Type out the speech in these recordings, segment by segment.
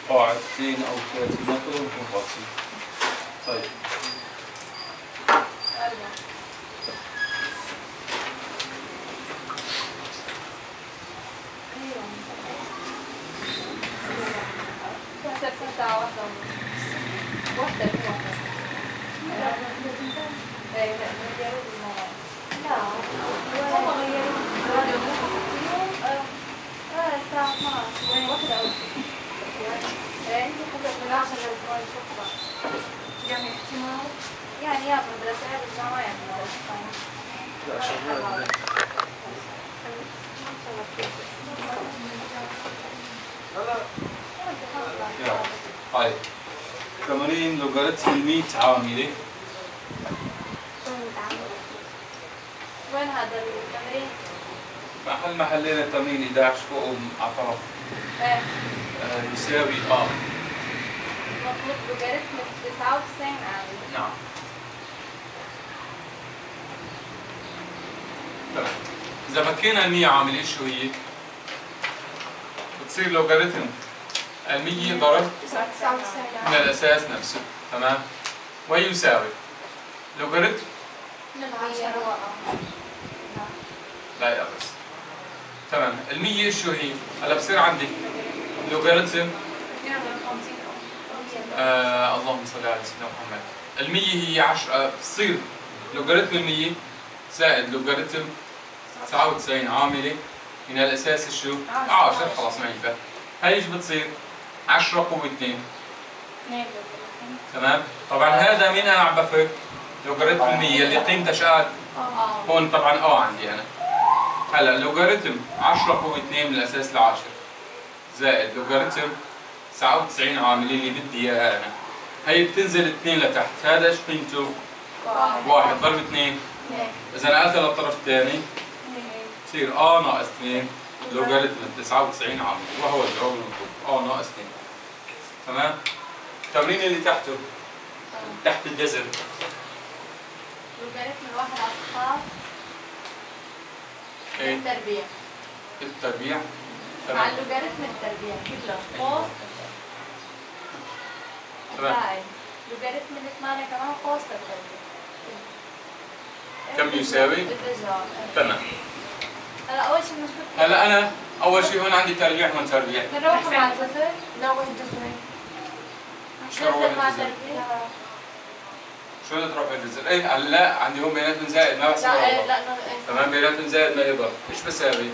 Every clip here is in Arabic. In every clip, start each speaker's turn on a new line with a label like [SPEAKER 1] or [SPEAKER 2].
[SPEAKER 1] قاعدتين أو 30 متر ونكون غاطسين. طيب.
[SPEAKER 2] يعني احتمال يعني يا مدرسة يا بالجامعة يا مدرسة ثانية.
[SPEAKER 1] لا شغال. لا. طيب. تمرين لوغاريتم 100 عاملة.
[SPEAKER 2] وين هذا التمرين؟
[SPEAKER 1] محلين التمرين 11 فوق على طرف. يساوي
[SPEAKER 2] مطلوب لوغاريتم 99 عامل.
[SPEAKER 1] نعم. تمام. إذا فكينا ال100 عامل إيش شو هي؟ بتصير لوغاريتم ال100 ضرب
[SPEAKER 2] 99
[SPEAKER 1] من الأساس نفسه، تمام؟ ويساوي لوغاريتم لا يا بس. تمام، ال100 شو هي؟ هلا بصير عندي لوغاريتم اللهم صل على سيدنا محمد. ال100 هي 10 بتصير لوغاريتم ال100 زائد لوغاريتم 99 عاملة من الأساس شو؟ 10 خلاص ما ينفع. هي ايش بتصير؟ 10 قوة 2. تمام؟ طبعا هذا مين أنا عم بفك؟ لوغاريتم ال100 اللي قيمتها شقد؟ هون طبعا عندي أنا. هلا لوغاريتم 10 قوة 2 من الأساس ل10 زائد لوغاريتم 99 عاملة اللي بدي إياها أنا. هي بتنزل 2 لتحت، هذا ايش قيمته؟ 1 ضرب 2. إذا نقلتها للطرف الثاني بصير ناقص 2 لوغاريتم 99 عاملة، وهو الجواب المطلوب ناقص 2. تمام؟ التمرين اللي تحته تحت الجذر
[SPEAKER 2] لوغاريتم الواحد على الصفار التربيع.
[SPEAKER 1] التربيع
[SPEAKER 2] مع اللوغاريتم التربيع كله قوس زائد لوغاريتم 8 كمان قوس التربيع.
[SPEAKER 1] كم يساوي؟ تمام.
[SPEAKER 2] هلا أول شيء بنشوف
[SPEAKER 1] هلا أنا أول شيء هون عندي تربيع هون تربيع.
[SPEAKER 2] بنروح مع الجذر؟ نروح الجذر. جذر مع تربيع.
[SPEAKER 1] شو بدك تروح الجذر؟ ايه هلا عندي هون بيناتهم زائد ما بحسب
[SPEAKER 2] لا لا
[SPEAKER 1] تمام بيناتهم زائد ما يضرب، ايش بساوي؟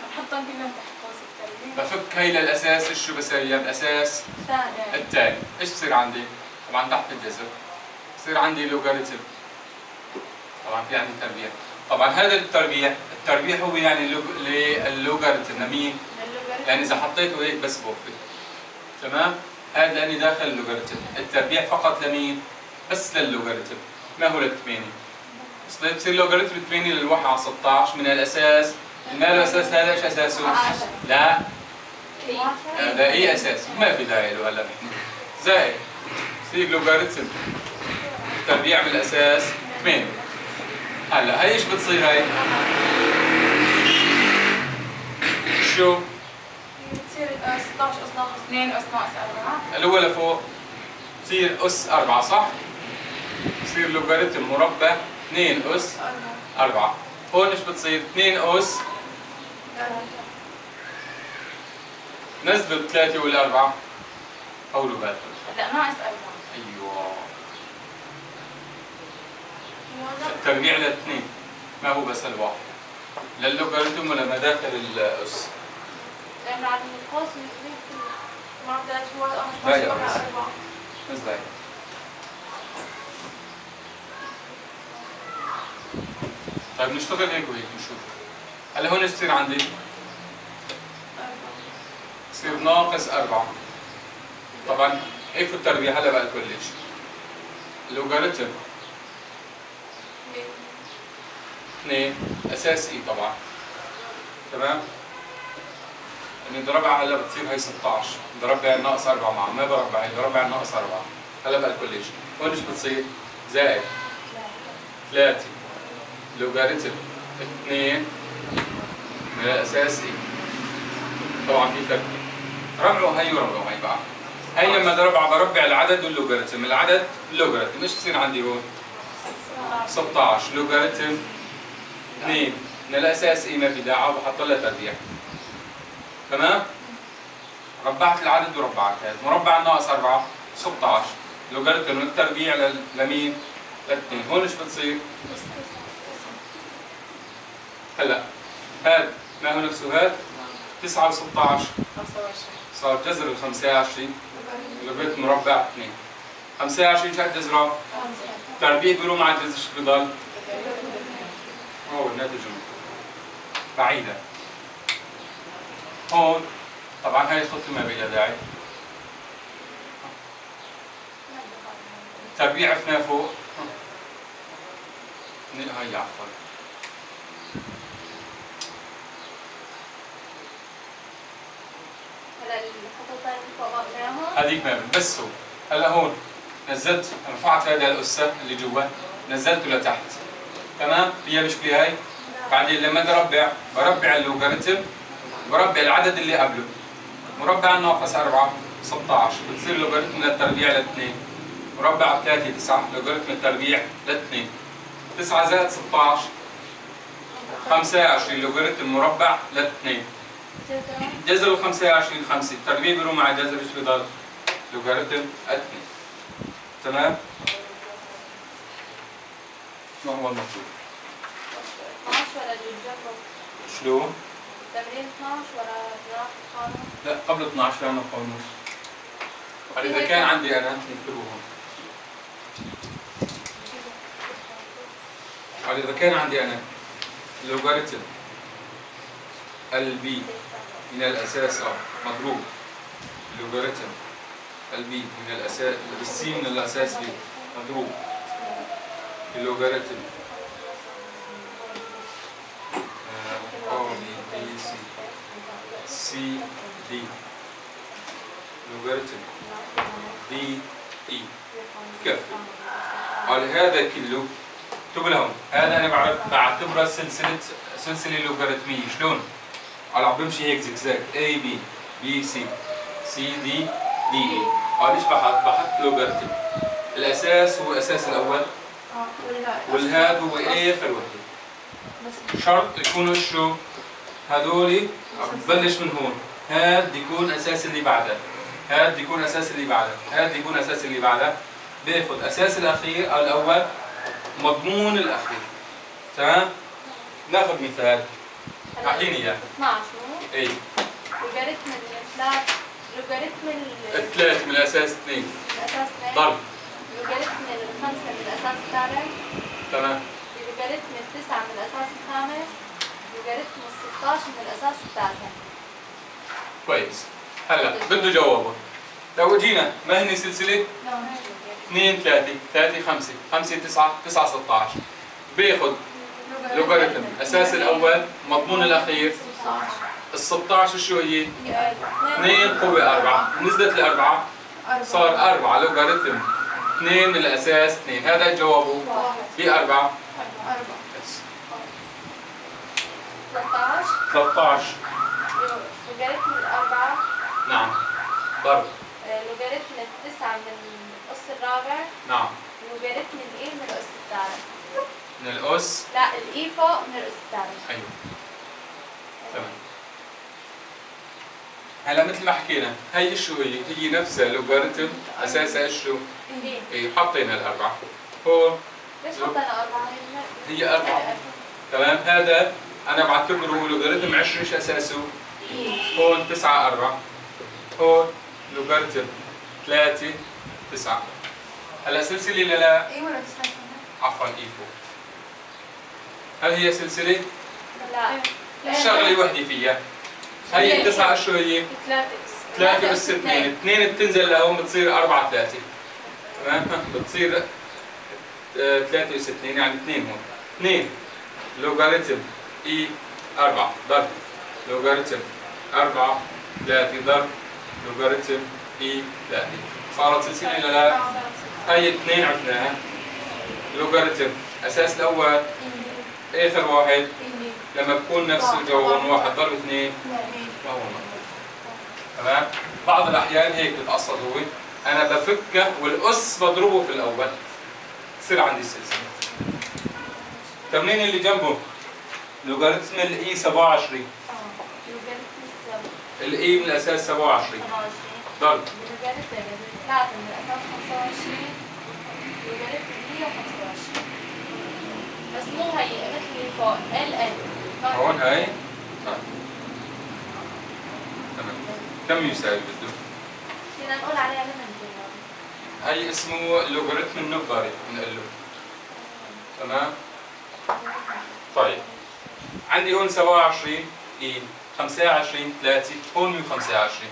[SPEAKER 2] بنحطهم كلهم تحت قوس التربيع.
[SPEAKER 1] بفك هي للأساس، ايش شو بساويها؟ بالأساس الثاني، ايش بصير عندي؟ طبعا تحت الجذر بصير عندي لوغاريتم. طبعا في عندي تربيع. طبعا هذا التربيع هو يعني اللوغاريتم لمين؟ يعني إذا حطيته هيك بس بوفي. تمام؟ هذا لأني داخل اللوغاريتم، التربيع فقط لمين؟ بس لللوغاريتم، ما هو لل8. بصير لوغاريتم 8 للواحد على 16 من الأساس، ما له أساس هذا ايش أساسه؟ لا هذا أي أساس، ما في داعي له هلا نحن. زائد بصير لوغاريتم التربيع من الأساس 8. هلا هي ايش بتصير هي؟ شو؟
[SPEAKER 2] بتصير 16 أس ناقص 2 أس ناقص 4.
[SPEAKER 1] الأولى لفوق بتصير أس 4 صح؟ بصير لوغاريتم مربع 2 أس 4. هون ايش بتصير؟ 2 أس نزلوا 3 وال4 حولوا بالكم.
[SPEAKER 2] لا ناقص 4.
[SPEAKER 1] أيوه التربيع ل2 ما هو بس الواحد لللوغاريتم ولا مداخل الأس.
[SPEAKER 2] لأنه عدم القوس ما بدأت هو
[SPEAKER 1] لا يا بس نزل. طيب نشتغل هيك وهيك نشوف. هلا هون ايش بصير عندي؟ بصير ناقص 4. طبعا ايه في التربيع هلا بقى الكلش. لوغاريتم 2 أساس إي طبعا. تمام؟ يعني ضربها هلا بتصير هي 16، ضربها ناقص 4 معها، ما بربع هي ضربها ناقص 4. هلا بقى الكلش. هون ايش بتصير؟ زائد 3 لوغاريتم 2 من الأساس إي. طبعا في تربيع. ربعوا هي وربعوا هي بقى. هي لما بربع العدد واللوغاريتم، العدد اللوغاريتم، ايش بصير عندي هون؟ 16 لوغاريتم 2 من الاساس اي ما في داعي وبحط لها تربيع. تمام؟ ربعت العدد وربعت هذا، مربع ناقص 4 16 لوغاريتم التربيع لمين؟ ل2. هون ايش بتصير؟ هلا هذا ما هو نفسه هذا؟ 9 و16
[SPEAKER 2] 25
[SPEAKER 1] صار جذر ال 25 لوغاريتم مربع 2. 25 شو جذره؟ التربيع بيروح مع الجذر شو بضل؟ هو الناتج بعيدة. هون طبعا هاي الخطة ما بيها داعي. التربيع عرفناه فوق. هاي عفوا.
[SPEAKER 2] هلا الخطوط اللي فوق قلناهم
[SPEAKER 1] هذيك ما بس هو. هلا هون نزلت رفعت هذا الأسة اللي جوا نزلته لتحت. تمام؟ فيها مشكلة هاي؟ بعدين لما بربع اللوغاريتم بربع العدد اللي قبله. مربع ناقص 4 16 بتصير لوغاريتم للتربيع ل2. مربع 3 9 لوغاريتم التربيع ل2. 9 زائد 16 25 لوغاريتم مربع ل2. جذر ال 25 5 التربيع بيروح مع جذر ايش بضل؟ لوغاريتم 2. تمام؟ ما هو المطلوب؟
[SPEAKER 2] 12 ولا الجبر؟
[SPEAKER 1] شلون؟
[SPEAKER 2] تمرين 12 ولا جراح القانون؟
[SPEAKER 1] لا قبل 12 لانه قانون. إذا كان عندي انا نكتبه هون. إذا كان عندي انا لوغاريتم البي من الاساس مضروب لوغاريتم البي من الاساس بالسي من الاساس بي مضروب اللوغاريتم بي سي سي دي لوغاريتم دي اي كيف؟ على هذا كله اكتب لهم هذا انا بعتبره سلسله لوغاريتميه. شلون؟ على عم بمشي هيك زجزاج A B B C C D D E. ليش بحط لوغاريتم؟ الاساس هو الاساس الاول والهاد هو اخر وحده. شرط يكونوا شو؟ هذول ببلش من هون، هاد يكون اساس اللي بعده، هاد يكون اساس اللي بعده، هاد يكون اساس اللي بعده، باخذ اساس الاخير او الاول مضمون الاخير. تمام؟ ناخذ مثال اعطيني اياه.
[SPEAKER 2] 12
[SPEAKER 1] اي
[SPEAKER 2] لوغاريتم الثلاث لوغاريتم
[SPEAKER 1] الثلاث من الاساس 2
[SPEAKER 2] من الاساس 2
[SPEAKER 1] ضرب
[SPEAKER 2] لوغاريتم الخمسه من الاساس الثالث.
[SPEAKER 1] تمام.
[SPEAKER 2] لوغاريتم التسعه من الاساس الخامس. لوغاريتم 16 من الاساس التاسع.
[SPEAKER 1] كويس. هلا بده جوابه. لو جينا ما هني سلسله؟ 2 3 3 5 5 9 9 16 باخذ لوغاريتم الاساس الاول مضمون الاخير 16. ال 16 شو هي؟ 2 قوة 4 نزلت الأربعة صار 4 لوغاريتم 2 من الأساس 2. هذا جوابه بأربعة 13
[SPEAKER 2] لوغاريتم الأربعة
[SPEAKER 1] نعم ضرب
[SPEAKER 2] لوغاريتم التسعة من الأس الرابع.
[SPEAKER 1] نعم
[SPEAKER 2] لوغاريتم الإي من الأس الثالث.
[SPEAKER 1] من الأس؟
[SPEAKER 2] لا الإي فوق من الأس الثالث.
[SPEAKER 1] أيوه تمام. هلا مثل ما حكينا هي شو هي نفسها لوغاريتم اساسها شو؟ ايه حطينا الاربعه هون.
[SPEAKER 2] ليش حطينا أربعة؟
[SPEAKER 1] هي اربعه تمام. هذا انا بعتبره لوغاريتم 20 شو اساسه؟ هون 9 4 هون لوغاريتم 3 9. هلا سلسله لا؟
[SPEAKER 2] اي ولا 9
[SPEAKER 1] عفوا اي فوق. هل هي سلسله؟
[SPEAKER 2] لا
[SPEAKER 1] شغله وحده فيها. هي التسعة شو هي؟ 3 أس 2 2 بتنزل لهون بتصير 4 3 تمام؟ بتصير 3 أس 2 يعني 2 هون 2 لوغاريتم اي 4 ضرب لوغاريتم 4 3 ضرب لوغاريتم اي 3 صارت سلسلة ولا لا؟ هي 2 عرفناها. لوغاريتم أساس الأول آخر واحد لما بكون نفسه جوابهم واحد ضرب 2 ما هو تمام؟ بعض الأحيان هيك بتقصد هو، أنا بفكه والأس بضربه في الأول تصير عندي السلسلة. التمرين اللي جنبه لوغاريتم الإي 27. الإي من الأساس 27 ضرب
[SPEAKER 2] لوغاريتم 3 من الأساس 25 لوغاريتم 125. بس مو هي مثل فوق
[SPEAKER 1] هون هاي. طيب تمام. كم يساوي بده؟
[SPEAKER 2] فينا نقول عليها لمن
[SPEAKER 1] هي اسمه لوغاريتم النظري بنقول له. تمام؟ طيب عندي هون 27 اي 25 3 هون 125.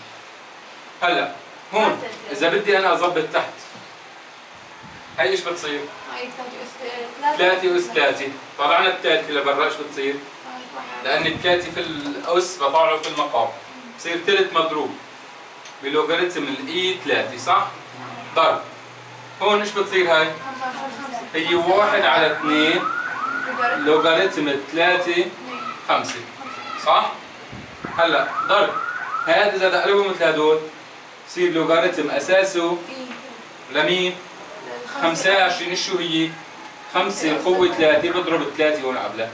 [SPEAKER 1] هلا هون اذا بدي انا اظبط تحت هي ايش بتصير؟ 3 أس 3. طلعنا الثالثة لبرا ايش بتصير؟ لأن الثالثة في الأس بطلعه في المقام بصير ثلث مضروب بلوغاريتم الإي 3 صح؟ ضرب هون ايش بتصير هاي؟ هي 1 على 2 لوغاريتم 3 5 صح؟ هلا ضرب هذا إذا تقلبوا مثل هدول بصير لوغاريتم أساسه لمين؟ 25. ايش شو هي؟ 5 قوة 3 بضرب 3 هون قبلها.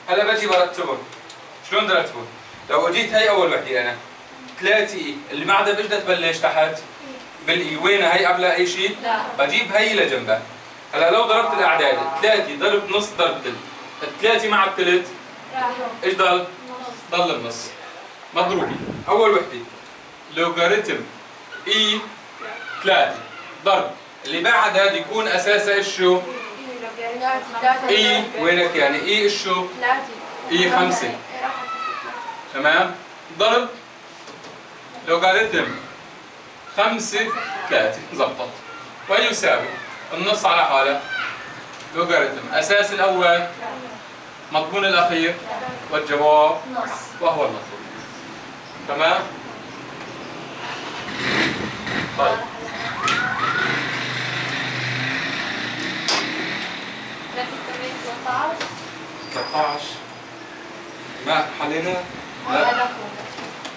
[SPEAKER 1] هلا بجي برتبهم. شلون بدي ارتبهم؟ لو اجيت هي أول وحدة أنا 3 إي اللي بعدها بدها تبلش تحت بالإي وينها هي قبلها أي شيء؟ بجيب هي لجنبها. هلا لو ضربت الأعداد 3 ضرب نص ضرب ثلث، الثلاثة مع الثلث ايش ضل؟ ضل النص مضروبين. أول وحدة لوغاريتم إي 3 ضرب اللي بعد هذا يكون اساسها ايش شو؟ اي وينك يعني اي ايش شو؟ اي 5 تمام؟ ضرب لوغاريتم 5 3 زبطت ويساوي النص على حاله لوغاريتم اساس الاول مضمون الاخير والجواب وهو المطلوب. تمام؟ طيب
[SPEAKER 2] التمرين 13
[SPEAKER 1] 13 ما حلينا؟ لا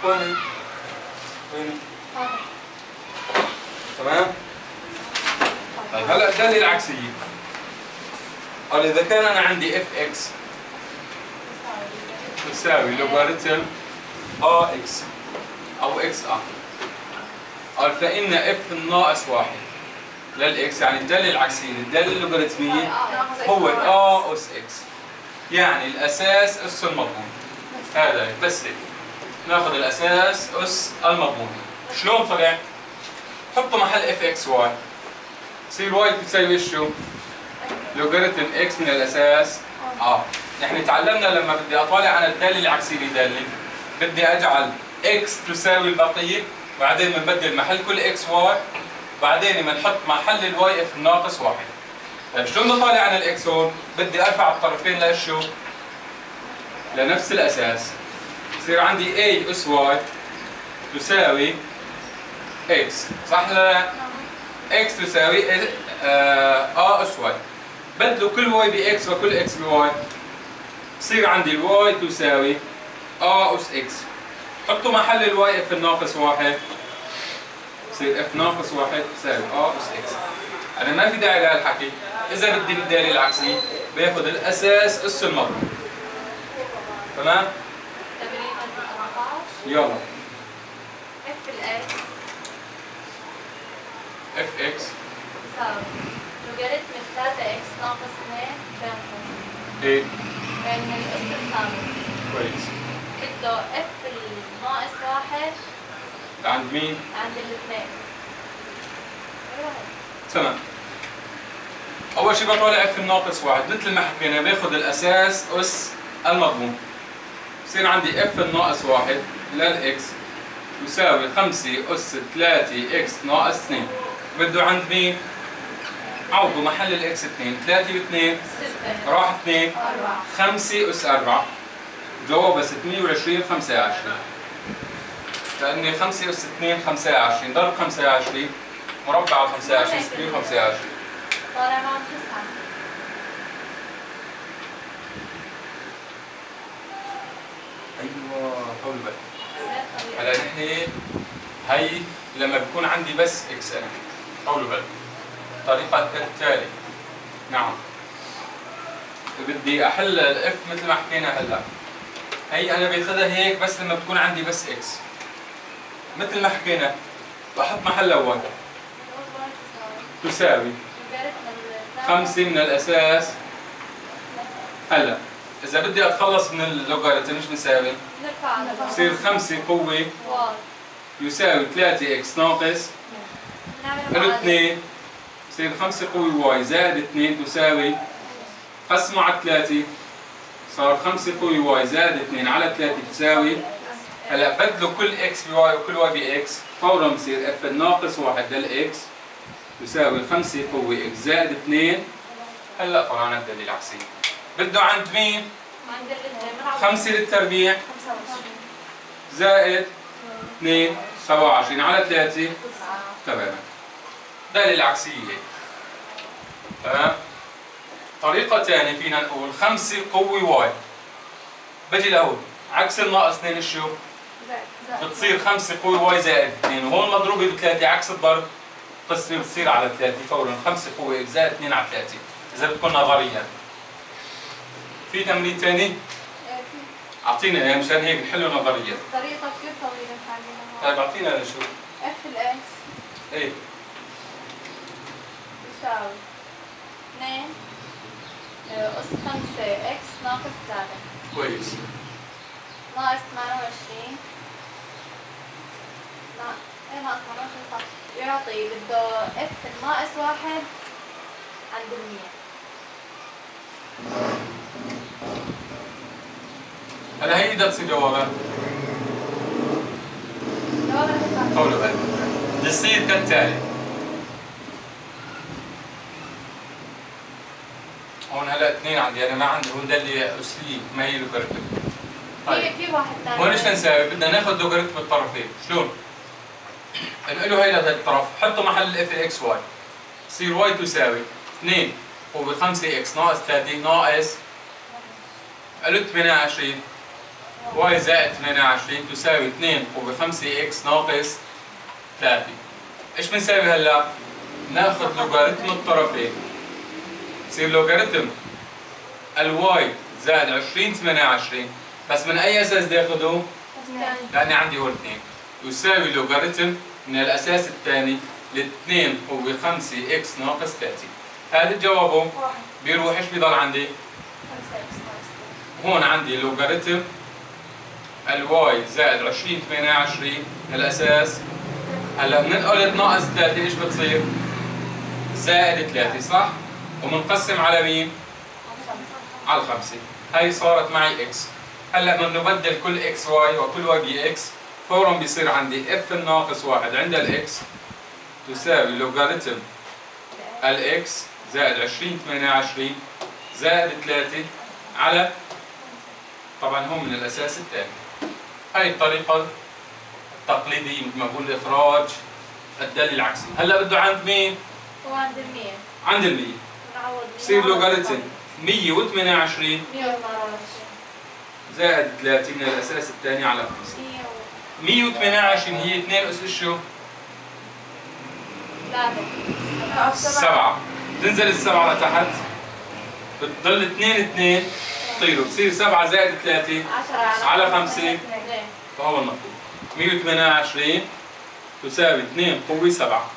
[SPEAKER 1] وين؟ وين؟ تمام؟ طيب هلا الدالة العكسية. قال إذا كان أنا عندي اف اكس تساوي لوغاريتم ا اكس أو اكس ا. قال فإن اف الناقص 1 للاكس يعني الدالة العكسية الدالة اللوغاريتمية هو ا اس اكس يعني الأساس أس المضمون. هذا بس هيك ناخذ الأساس أس المضمون. شلون طلع؟ حطوا محل اف اكس واي يصير واي تساوي ايش شو؟ لوغاريتم اكس من الأساس يعني تعلمنا لما بدي أطالع أنا الدالة العكسية لدالة بدي أجعل اكس تساوي البقية بعدين بنبدل محل كل اكس واي بعدين بنحط محل الواي اف الناقص 1. طيب شلون بدي اطالع عن الاكس هون؟ بدي ارفع الطرفين لايش شو؟ لنفس الاساس. يصير عندي a اس واي تساوي اكس صح ولا لا؟ اكس تساوي ا اس واي. بدلوا كل واي باكس وكل اكس بواي. بصير عندي الواي تساوي ا اس اكس. حطوا محل الواي اف الناقص 1 بصير اف ناقص 1 تساوي ا اس اكس. انا ما في داعي لهالحكي. اذا بدي بالدالة العكسية باخذ الاساس اس المضمون. تمام؟
[SPEAKER 2] تمرين 14
[SPEAKER 1] يلا
[SPEAKER 2] اف الاكس
[SPEAKER 1] اف اكس
[SPEAKER 2] تساوي لوغاريتم 3 اكس ناقص 2 بين
[SPEAKER 1] ايه
[SPEAKER 2] بين الاس الخامس.
[SPEAKER 1] كويس.
[SPEAKER 2] بده اف الناقص 1
[SPEAKER 1] عند مين؟
[SPEAKER 2] عند الاثنين.
[SPEAKER 1] تمام. أول شيء بطالع اف الناقص 1 مثل ما حكينا باخذ الأساس أس المضمون. بصير عندي اف الناقص 1 للإكس يساوي 5 أس 3 إكس ناقص 2. بده عند مين؟ عوضوا محل الإكس 2 3 و2 راح 2 5 أس 4 جوابها 620 25 لأني 5 أس 2 25 ضرب 25 مربع 25 625
[SPEAKER 2] طالع معهم 9.
[SPEAKER 1] ايوه طول بالك هلا نحن هي لما بكون عندي بس اكس انا قولوا بل طريقة التالي. نعم بدي احل الاف مثل ما حكينا هلا. هي انا باخذها هيك بس لما بتكون عندي بس اكس مثل ما حكينا بحط محل اول تساوي 5 من الاساس. هلا اذا بدي اتخلص من اللوغاريتم ايش بنساوي؟ بصير 5 قوة يساوي 3 اكس ناقص 2 بصير 5 قوة واي زائد 2 تساوي قسمه على 3 صار 5 قوة واي زائد 2 على 3 تساوي. هلا بدلوا كل اكس بواي وكل واي باكس فورا بصير اف الناقص 1 للاكس تساوي 5 قوة اكس زائد 2. هلا طلعنا الدليل العكسي. بده عند مين؟ عند 5 للتربيع زائد 2 27 على 3 تماما. دليل العكسية هيك. تمام؟ طريقة ثانية فينا نقول 5 قوة واي بجي لهون عكس الناقص 2 شو؟ بتصير 5 قوة واي زائد 2 وهون مضروبة ب 3 عكس الضرب قسمة بتصير على 3 فورا 5 قوة اكس زائد 2 على 3 إذا بدكم نظريا. في تمرين ثاني؟ اعطينا اياه مشان هيك نحله نظريا.
[SPEAKER 2] طريقة كثير طويلة نحلها.
[SPEAKER 1] طيب اعطينا نشوف.
[SPEAKER 2] اف الاكس
[SPEAKER 1] ايه
[SPEAKER 2] يساوي 2 أس 5 اكس ناقص 3
[SPEAKER 1] كويس
[SPEAKER 2] ناقص 28 ناقص 28 صح. يعطي بده اف الناقص 1 عند 100.
[SPEAKER 1] هلا هي بدها تصير جوابها.
[SPEAKER 2] جوابها
[SPEAKER 1] قولوا بل بصير كالتالي. هون هلا 2 عندي انا ما عندي هون دالي اسلي ما هي لوغاريتم.
[SPEAKER 2] في واحد ثاني
[SPEAKER 1] هون ايش نساوي؟ بدنا ناخذ لوغاريتم الطرفين، شلون؟ انقلوا هي لهذا الطرف، حطوا محل الاف اكس واي. يصير واي تساوي 2 قوة 5 اكس ناقص 3 ناقص قلت 28 واي زائد 28 تساوي 2 قوة 5 اكس ناقص 3. ايش بنساوي هلا؟ ناخذ لوغاريتم الطرفين. يصير لوغاريتم الواي زائد 20 28 بس من اي اساس بدي اخذه؟ لاني عندي هون 2 يساوي لوغاريتم من الاساس الثاني ل 2 قوة 5 اكس ناقص 3. هذا جوابه بيروح ايش بيضل عندي؟
[SPEAKER 2] 5 اكس ناقص 3.
[SPEAKER 1] هون عندي لوغاريتم الواي زائد 20 28 الاساس. هلا بننقل ناقص 3 ايش بتصير؟ زائد 3 صح؟ ومنقسم على مين؟ على 5. هي صارت معي اكس. هلا بدنا نبدل كل اكس واي وكل واي بي اكس فورا بيصير عندي اف الناقص 1 عند الاكس تساوي لوغاريتم الاكس زائد 20 28 زائد 3 على طبعا هو من الاساس الثاني. هاي الطريقة التقليدية مثل ما بقول اخراج الدليل العكسي. هلا بده عند مين؟
[SPEAKER 2] هو عند 100.
[SPEAKER 1] عند ال 100 بصير لوغاريتم 128 زائد 3 من الاساس الثاني على 5. 128 هي 2 اس شو؟ 7. تنزل السبعة لتحت بتضل 2 2 طيروا بصير 7 زائد 3 على 5 فهو المطلوب. 128 تساوي 2 قوة 7.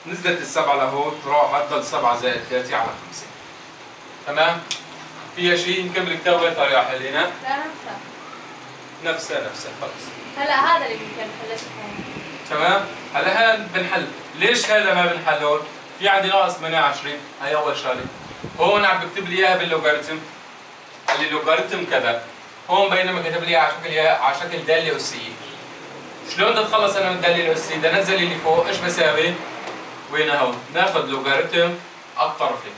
[SPEAKER 1] نزلت السبعة لهون راحت تضل 7 زائد 3 على 5. تمام؟ فيها شيء نكمل الكتاب بطريقة حلينا؟
[SPEAKER 2] لا
[SPEAKER 1] نفسها خلص.
[SPEAKER 2] هلا هذا اللي ممكن نحله.
[SPEAKER 1] تمام؟ هلا هذا بنحل، ليش هذا ما بنحله؟ في عندي ناقص 28 هي أول شغلة. هون عم بكتب لي إياها باللوغاريتم. قال لي لوغاريتم كذا. هون بينما كتب لي على شكل دالة أسية. شلون بدي اتخلص انا من الدالة الأسية؟ بدي انزل اللي فوق، ايش بساوي؟ وين هون؟ ناخذ لوغاريتم الطرفين.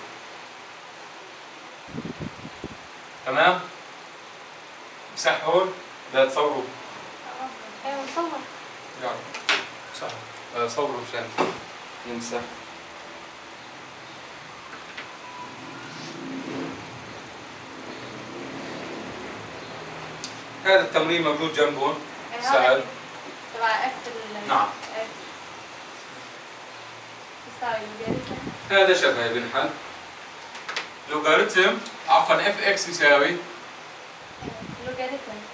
[SPEAKER 1] تمام؟ امسح هون، بدها تصوروا.
[SPEAKER 2] ايوه صور.
[SPEAKER 1] يلا صح، صوروا مشان نمسح. هذا التمرين موجود جنبهم، سهل.
[SPEAKER 2] تبع اف
[SPEAKER 1] نعم.
[SPEAKER 2] تساوي لوغاريتم.
[SPEAKER 1] هذا شبه بنحل لوغاريتم عفوا اف اكس يساوي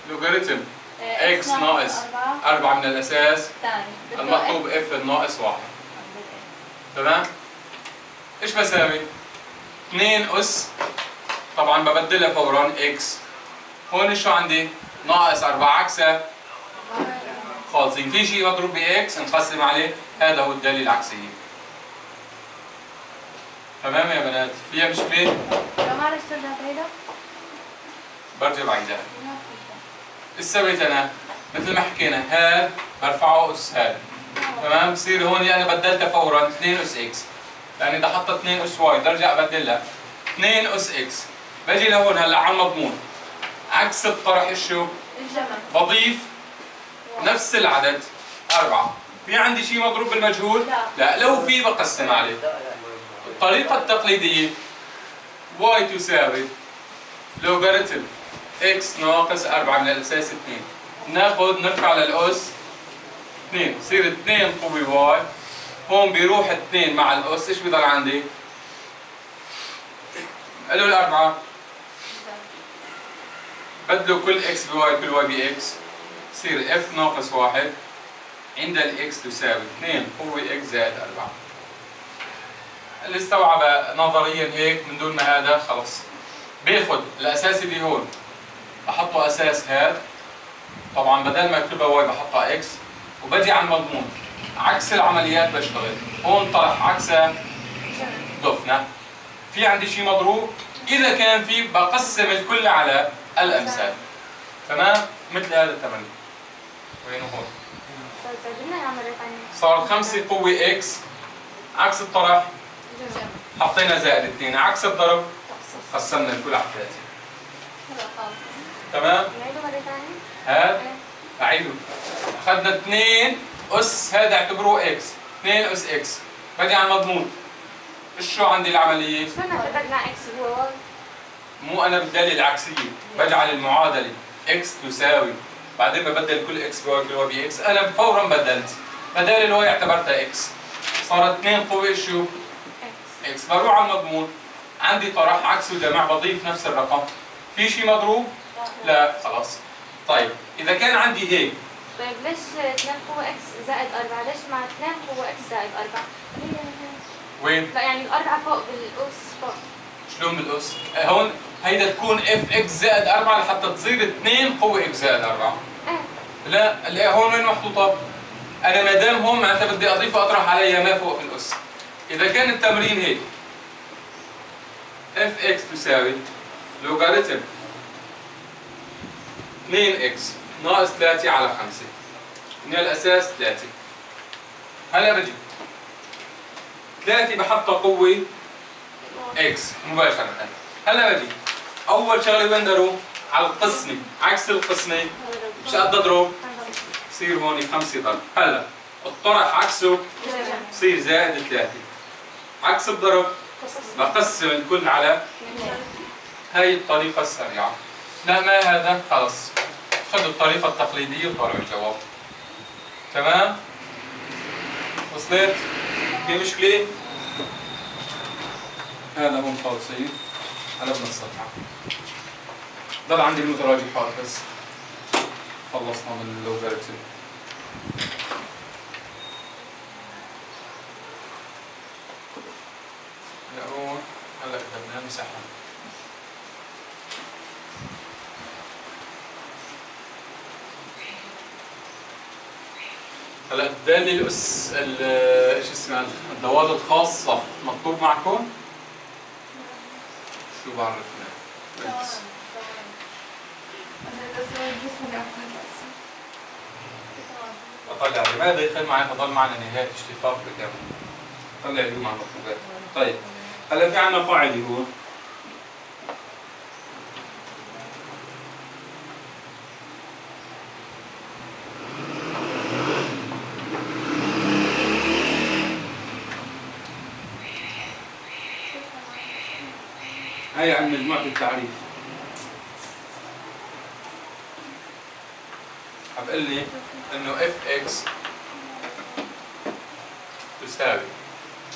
[SPEAKER 1] لوغاريتم اكس ناقص 4 من الاساس المطلوب اف الناقص 1. تمام؟ ايش بساوي؟ 2 اس طبعا ببدلها فورا اكس. هون شو عندي؟ ناقص 4 عكسها خالصين، في شيء مضروب باكس نقسم عليه، هذا هو الدالة العكسية. تمام يا بنات؟ فيها مشكلة؟
[SPEAKER 2] لو ما عرفت ترجع بعيدة؟
[SPEAKER 1] برجع بعيدها. ايش سويت انا؟ مثل ما حكينا هذا برفعه اس هذا. تمام؟ بصير هون انا بدلتها فورا 2 اس اكس. لاني اذا حطيت 2 اس واي برجع ابدلها 2 اس اكس. بجي لهون هلا على المضمون. عكس الطرح شو؟
[SPEAKER 2] الجمع.
[SPEAKER 1] بضيف نفس العدد 4. في عندي شيء مضروب بالمجهول؟ لا، لو في بقسم عليه. الطريقة التقليدية y تساوي لوغاريتم x ناقص 4 من الأساس 2. ناخذ نرفع للأس 2، بصير 2 قوة y. هون بيروح 2 مع الأس، ايش بضل عندي؟ قالوا الأربعة بدلوا كل x بواي كل y بإكس، بصير f ناقص 1 عند الإكس تساوي 2 قوة x زائد 4. اللي استوعب نظريا هيك من دون ما هذا خلص بياخذ الاساس اللي هون بحطه اساس هذا، طبعا بدل ما اكتبها واي بحطها اكس، وبجي على المضمون عكس العمليات بشتغل. هون طرح عكسها ضفنا. في عندي شيء مضروب، اذا كان في بقسم الكل على الامثال. تمام؟ مثل هذا التمرين. وينه هون؟ صار 5 قوة اكس عكس الطرح حطينا زائد 2 عكس الضرب قسمنا الكل على 3. تمام؟
[SPEAKER 2] نعيده مرة ثانية؟
[SPEAKER 1] هذا اعيده. اخذنا 2 اس هذا اعتبروه اكس، 2 اس اكس. بدي على المضمون. ايش شو عندي العملية؟
[SPEAKER 2] شو بدنا اكس هو؟
[SPEAKER 1] مو انا بالدالة العكسية، بجعل المعادلة اكس تساوي، بعدين ببدل كل اكس بواي كل واي باكس، انا فورا بدلت. بدال الواي اعتبرتها اكس. صارت 2 قوة شو؟ اكس. بروح على المضمون، عندي طرح عكس وجمع بضيف نفس الرقم. في شيء مضروب؟ لا، خلاص. طيب إذا كان عندي هيك.
[SPEAKER 2] طيب ليش 2 قوة اكس زائد 4؟ ليش مع 2 قوة اكس زائد 4؟
[SPEAKER 1] وين؟
[SPEAKER 2] لا يعني الأربعة فوق بالأس فوق.
[SPEAKER 1] شلون بالأس؟ هون هيدا تكون اف اكس زائد 4 لحتى تصير 2 قوة اكس زائد 4. لا هون وين محطوطة؟ أنا ما دام هون معناتها بدي أضيف وأطرح عليها ما فوق في الأس. إذا كان التمرين هيك اف اكس تساوي لوغاريتم 2 اكس ناقص 3 على 5 من الأساس 3. هلا بجي 3 بحطها قوة اكس مباشرة. هلا بجي أول شغلة وين بروح؟ على القسمة، عكس القسمة مش قد أضرب، بصير هون 5 ضرب. هلا الطرح عكسه بصير زائد 3. عكس الضرب بقسم الكل على هاي الطريقة السريعة. لا ما هذا خلص، خذوا الطريقة التقليدية وطلعوا الجواب. تمام؟ وصلت؟ في مشكلة؟ هذا هون خالصين على ابن الصفحة. ضل عندي المتراجحات بس. خلصنا من اللوغاريتم. نروح هلا كتبناها مسحها. هلا الدالة الأس ايش اسمها؟ الدوال الخاصة مكتوب معكم؟ شو بعرفنا؟ بطلع لماذا يخل معي بضل معنا نهاية اشتقاق بالكامل. طلع اليوم على المطلوبات. طيب هلا في عندنا قاعدة هون. هاي عن مجموعة التعريف. حبقول لي انه اف اكس تساوي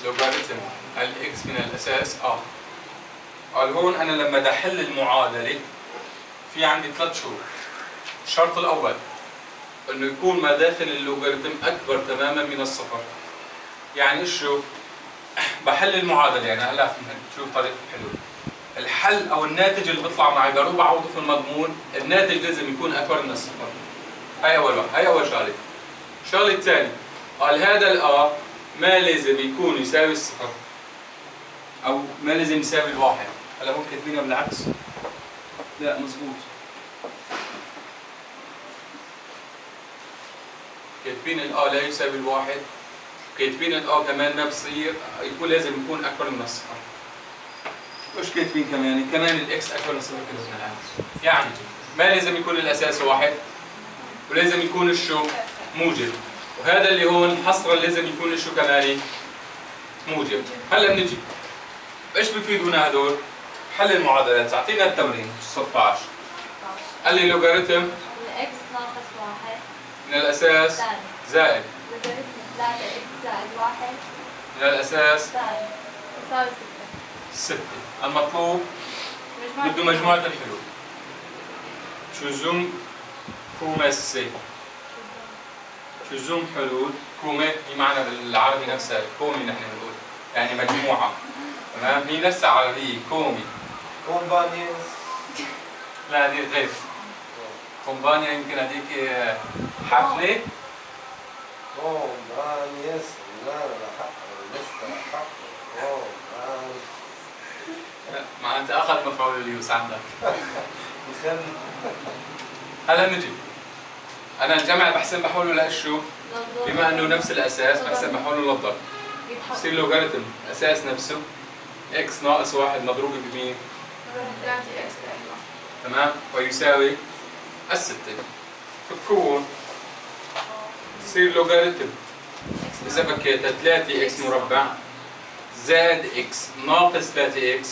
[SPEAKER 1] لوغاريتم الاكس من الاساس قال هون انا لما بدي احل المعادله في عندي 3 شروط. الشرط الاول انه يكون ما داخل اللوغاريتم اكبر تماما من الصفر. يعني شو؟ بحل المعادله، يعني هلا شوف طريقه الحلول. الحل او الناتج اللي بيطلع معي بروح بعوضه في المضمون، الناتج لازم يكون اكبر من الصفر. هاي اول واحد، هاي اول شغله. الشغله الثانيه قال هذا الآ ما لازم يكون يساوي الصفر او ما لازم يساوي الواحد. هلا هون كاتبينها بالعكس. لا مزبوط. كاتبين الآ لا يساوي الواحد، كاتبين الآ كمان ما بصير يكون لازم يكون اكبر من الصفر. وش كاتبين كمان؟ كمان الاكس اكبر من الصفر كده الان. يعني ما لازم يكون الاساس واحد ولازم يكون الشو موجب، وهذا اللي هون حصرا لازم يكون الشو كمان موجب. هلا بنجي ايش بفيدونا هدول؟ حل المعادلات. اعطينا التمرين 16. قال لي لوغاريتم
[SPEAKER 2] الاكس ناقص 1
[SPEAKER 1] من الاساس زائد
[SPEAKER 2] لوغاريتم 3 اكس زائد 1
[SPEAKER 1] من الاساس
[SPEAKER 2] زائد يساوي 6.
[SPEAKER 1] المطلوب بده مجموعة الحلول. شوزوم كوميسي. شوزوم حلول. كومي هي معنى بالعربي نفسها كومي، نحن بنقول يعني مجموعة. تمام؟ هي نفسها عربية كومي.
[SPEAKER 3] كومبانيونز.
[SPEAKER 1] لا هذيك غير. كومبانيا يمكن هذيك حفلة.
[SPEAKER 3] كومبانيونز. لا حق لسه حق. كومبانيونز.
[SPEAKER 1] معناتها أخذ مفعول اليوس عندك.
[SPEAKER 3] مثل
[SPEAKER 1] هلا نجي. أنا الجمع بحسن بحوله لشو؟ بما إنه نفس الأساس بحسن بحوله للضرب. بصير لوغاريتم أساس نفسه إكس ناقص 1 مضروبة بمين؟
[SPEAKER 2] 3 اكس زائد 1.
[SPEAKER 1] تمام؟ ويساوي الستة. فكون يصير لوغاريتم إذا فكيتها 3 اكس مربع زائد اكس ناقص 3 اكس